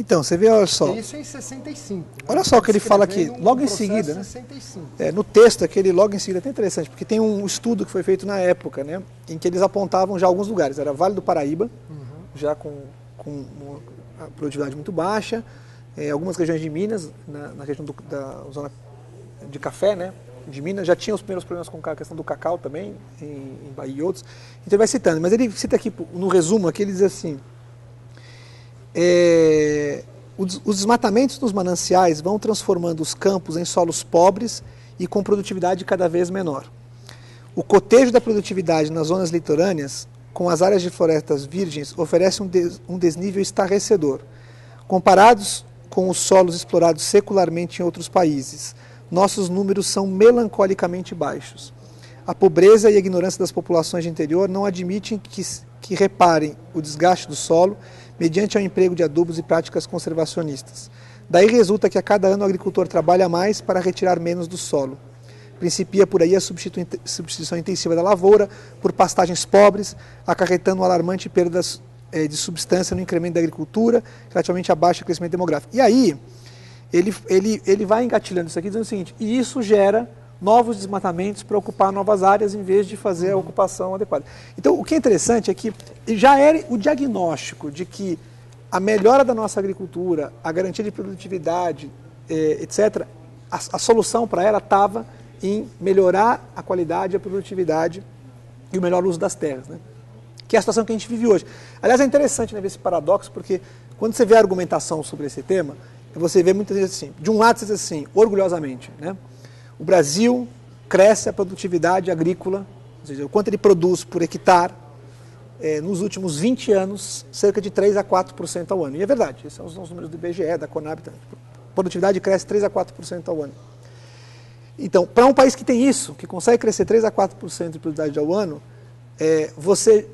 Então, você vê, olha só. Isso é em 65. Olha só o que ele fala aqui, logo em seguida, né? 65. No texto aquele logo em seguida é até interessante, porque tem um estudo que foi feito na época, né, em que eles apontavam já alguns lugares. Era Vale do Paraíba, já com uma produtividade muito baixa, algumas regiões de Minas, na região da zona de café, né, de Minas, já tinha os primeiros problemas com a questão do cacau também, em Bahia e outros. Então ele vai citando, mas ele cita aqui, no resumo, aqui ele diz assim... os desmatamentos nos mananciais vão transformando os campos em solos pobres e com produtividade cada vez menor. O cotejo da produtividade nas zonas litorâneas, com as áreas de florestas virgens, oferece um desnível estarrecedor. Comparados com os solos explorados secularmente em outros países, nossos números são melancolicamente baixos. A pobreza e a ignorância das populações de interior não admitem que reparem o desgaste do solo mediante o emprego de adubos e práticas conservacionistas. Daí resulta que a cada ano o agricultor trabalha mais para retirar menos do solo. Principia por aí a substituição intensiva da lavoura por pastagens pobres, acarretando alarmante perdas de substância no incremento da agricultura, relativamente abaixo do crescimento demográfico. E aí, ele vai engatilhando isso aqui, dizendo o seguinte, e isso gera novos desmatamentos para ocupar novas áreas em vez de fazer a ocupação adequada. Então, o que é interessante é que já era o diagnóstico de que a melhora da nossa agricultura, a garantia de produtividade, etc., a solução para ela estava em melhorar a qualidade, a produtividade e o melhor uso das terras, né? Que é a situação que a gente vive hoje. Aliás, é interessante, né, ver esse paradoxo, porque quando você vê a argumentação sobre esse tema, você vê muitas vezes assim, de um lado você diz assim, orgulhosamente, né? O Brasil cresce a produtividade agrícola, ou seja, o quanto ele produz por hectare, nos últimos 20 anos, cerca de 3 a 4% ao ano. E é verdade, esses são os números do IBGE, da Conab. A produtividade cresce 3 a 4% ao ano. Então, para um país que tem isso, que consegue crescer 3 a 4% de produtividade ao ano, você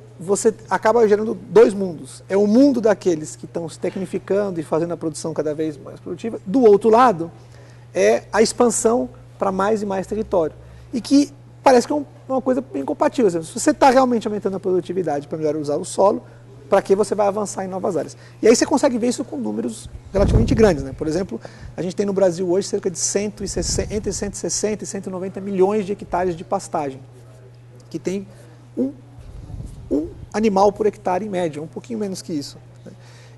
acaba gerando dois mundos. É o mundo daqueles que estão se tecnificando e fazendo a produção cada vez mais produtiva. Do outro lado, é a expansão para mais e mais território. E que parece que é uma coisa bem compatível. Se você está realmente aumentando a produtividade para melhor usar o solo, para que você vai avançar em novas áreas? E aí você consegue ver isso com números relativamente grandes, né? Por exemplo, a gente tem no Brasil hoje cerca de entre 160 e 190 milhões de hectares de pastagem, que tem um animal por hectare em média, um pouquinho menos que isso, né?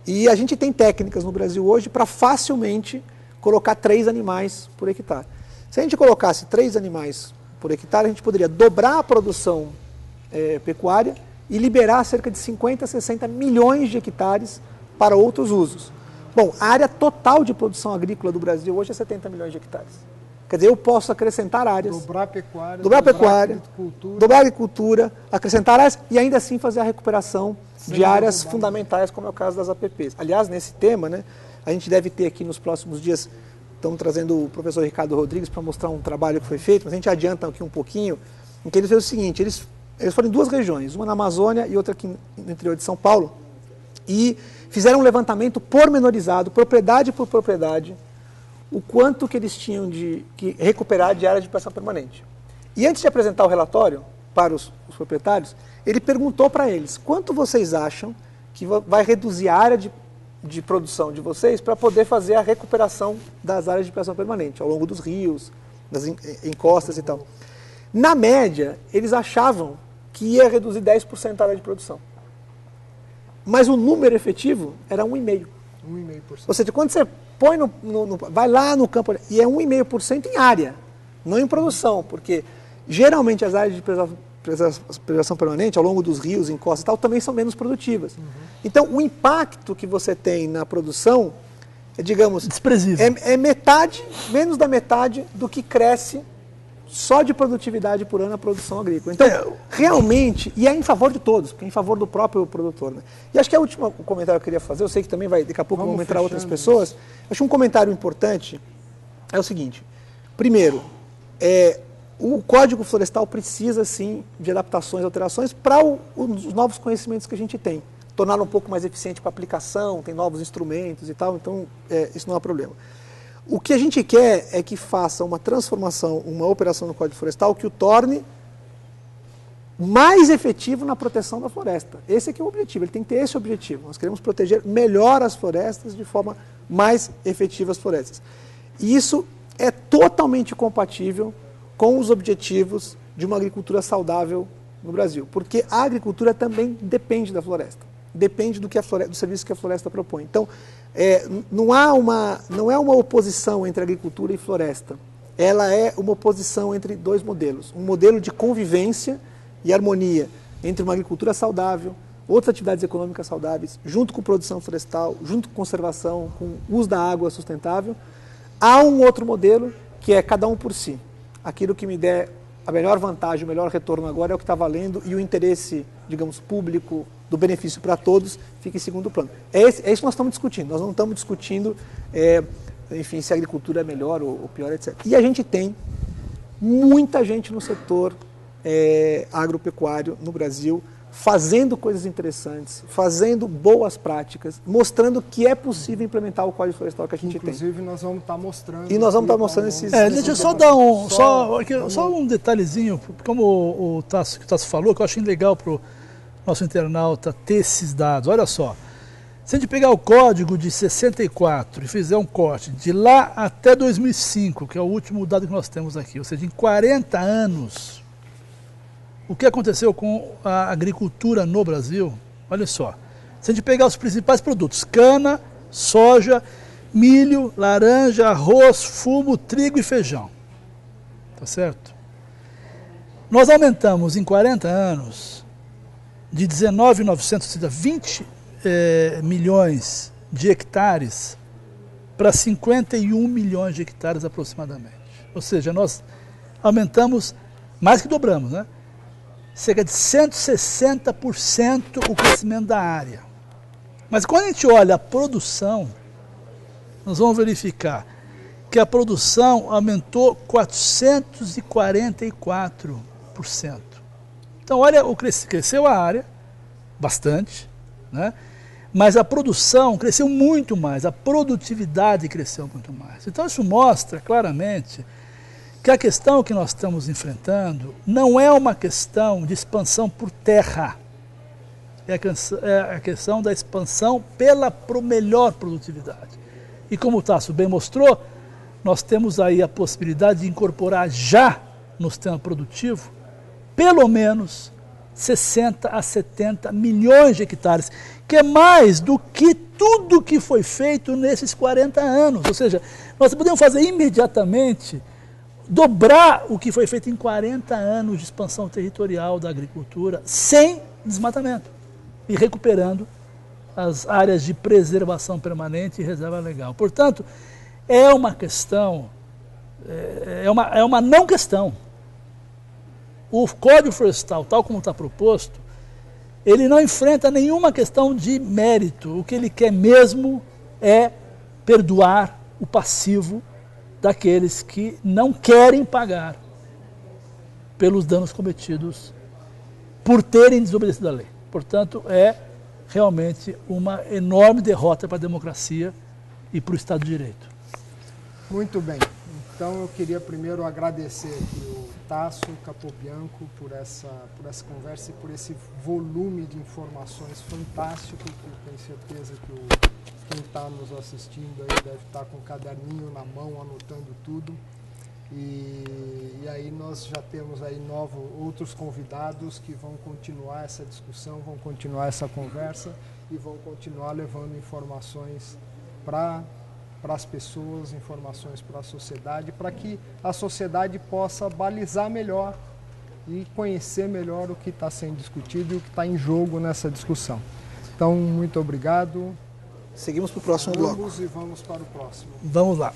E a gente tem técnicas no Brasil hoje para facilmente colocar 3 animais por hectare. Se a gente colocasse 3 animais por hectare, a gente poderia dobrar a produção pecuária e liberar cerca de 50 a 60 milhões de hectares para outros usos. Bom, a área total de produção agrícola do Brasil hoje é 70 milhões de hectares. Quer dizer, eu posso acrescentar áreas, dobrar a pecuária, dobrar a agricultura, acrescentar áreas e ainda assim fazer a recuperação de áreas fundamentais, como é o caso das APPs. Aliás, nesse tema, né, a gente deve ter aqui nos próximos dias, estamos trazendo o professor Ricardo Rodrigues para mostrar um trabalho que foi feito, mas a gente adianta aqui um pouquinho, em que ele fez o seguinte, eles foram em 2 regiões, uma na Amazônia e outra aqui no interior de São Paulo, e fizeram um levantamento pormenorizado, propriedade por propriedade, o quanto que eles tinham que recuperar de área de prestação permanente. E antes de apresentar o relatório para os proprietários, ele perguntou para eles, quanto vocês acham que vai reduzir a área de produção de vocês para poder fazer a recuperação das áreas de prestação permanente, ao longo dos rios, das encostas e tal. Na média, eles achavam que ia reduzir 10% a área de produção. Mas o número efetivo era 1,5%. 1,5%. Ou seja, quando você põe vai lá no campo, e é 1,5% em área, não em produção, porque geralmente as áreas de preservação permanente, ao longo dos rios, encostas e tal, também são menos produtivas. Então, o impacto que você tem na produção é, digamos, desprezível. É metade, menos da metade do que cresce só de produtividade por ano a produção agrícola. Então, realmente, e é em favor de todos, porque é em favor do próprio produtor, né? E acho que o último comentário que eu queria fazer, eu sei que também daqui a pouco vão entrar outras pessoas, acho que um comentário importante é o seguinte: primeiro, o Código Florestal precisa, sim, de adaptações, alterações para os novos conhecimentos que a gente tem. Torná-lo um pouco mais eficiente para a aplicação, tem novos instrumentos e tal, então isso não é um problema. O que a gente quer é que faça uma transformação, uma operação no Código Florestal que o torne mais efetivo na proteção da floresta. Esse aqui é o objetivo, ele tem que ter esse objetivo. Nós queremos proteger melhor as florestas de forma mais efetiva as florestas. E isso é totalmente compatível com os objetivos de uma agricultura saudável no Brasil, porque a agricultura também depende da floresta, depende do serviço que a floresta propõe. Então, não é uma oposição entre agricultura e floresta, ela é uma oposição entre dois modelos, um modelo de convivência e harmonia entre uma agricultura saudável, outras atividades econômicas saudáveis, junto com produção florestal, junto com conservação, com uso da água sustentável. Há um outro modelo que é cada um por si. Aquilo que me der a melhor vantagem, o melhor retorno agora é o que está valendo e o interesse, digamos, público, do benefício para todos, fica em segundo plano. É isso que nós estamos discutindo. Nós não estamos discutindo, enfim, se a agricultura é melhor ou pior, etc. E a gente tem muita gente no setor agropecuário no Brasil fazendo coisas interessantes, fazendo boas práticas, mostrando que é possível implementar o Código Florestal que a gente tem. Inclusive, nós vamos estar mostrando... E nós vamos estar mostrando esses... deixa eu só dar só um detalhezinho, como o Tasso falou, que eu achei legal para o nosso internauta ter esses dados. Olha só, se a gente pegar o código de 64 e fizer um corte de lá até 2005, que é o último dado que nós temos aqui, ou seja, em 40 anos... O que aconteceu com a agricultura no Brasil? Olha só, se a gente pegar os principais produtos, cana, soja, milho, laranja, arroz, fumo, trigo e feijão, tá certo? Nós aumentamos em 40 anos de 19.900, ou seja, 20 milhões de hectares para 51 milhões de hectares aproximadamente. Ou seja, nós aumentamos, mais que dobramos, né? Cerca de 160% o crescimento da área. Mas quando a gente olha a produção, nós vamos verificar que a produção aumentou 444%. Então, olha, cresceu a área, bastante, né? Mas a produção cresceu muito mais, a produtividade cresceu muito mais. Então, isso mostra claramente que a questão que nós estamos enfrentando não é uma questão de expansão por terra, é a questão da expansão pela melhor produtividade. E como o Tasso bem mostrou, nós temos aí a possibilidade de incorporar já no sistema produtivo pelo menos 60 a 70 milhões de hectares, que é mais do que tudo que foi feito nesses 40 anos. Ou seja, nós podemos fazer imediatamente dobrar o que foi feito em 40 anos de expansão territorial da agricultura sem desmatamento e recuperando as áreas de preservação permanente e reserva legal. Portanto, é uma questão, é uma não questão. O Código Florestal, tal como está proposto, ele não enfrenta nenhuma questão de mérito. O que ele quer mesmo é perdoar o passivo daqueles que não querem pagar pelos danos cometidos por terem desobedecido a lei. Portanto, é realmente uma enorme derrota para a democracia e para o Estado de Direito. Muito bem. Então, eu queria primeiro agradecer aqui o Tasso Capobianco por essa conversa e por esse volume de informações fantástico, que eu tenho certeza que quem está nos assistindo aí deve estar com o caderninho na mão, anotando tudo. E aí nós já temos aí outros convidados que vão continuar essa discussão, vão continuar essa conversa e vão continuar levando informações para as pessoas, informações para a sociedade, para que a sociedade possa balizar melhor e conhecer melhor o que está sendo discutido e o que está em jogo nessa discussão. Então, muito obrigado. Seguimos para o próximo bloco. E vamos para o próximo. Vamos lá.